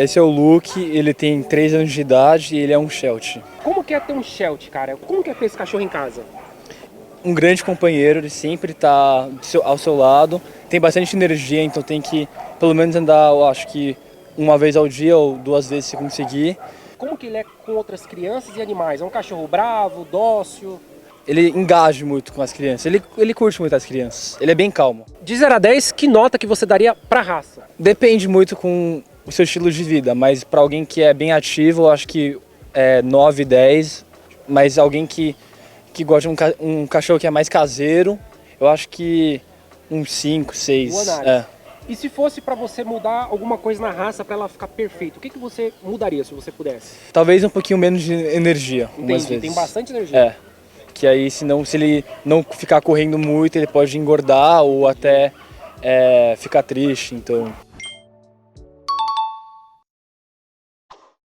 Esse é o Luke, ele tem 3 anos de idade e ele é um Sheltie. Como que é ter um Sheltie, cara? Como que é ter esse cachorro em casa? Um grande companheiro, ele sempre está ao seu lado, tem bastante energia, então tem que pelo menos andar, eu acho que uma vez ao dia ou 2 vezes se conseguir. Como que ele é com outras crianças e animais? É um cachorro bravo, dócil? Ele engaja muito com as crianças, ele curte muito as crianças, ele é bem calmo. De 0 a 10, que nota que você daria pra raça? Depende muito com o seu estilo de vida, mas para alguém que é bem ativo, eu acho que é 9, 10, mas alguém que gosta de um cachorro que é mais caseiro, eu acho que uns 5, 6. E se fosse pra você mudar alguma coisa na raça pra ela ficar perfeita, o que você mudaria se você pudesse? Talvez um pouquinho menos de energia, umas Entendi, vezes. tem bastante energia. É, que aí senão, se ele não ficar correndo muito, ele pode engordar ou até ficar triste, então...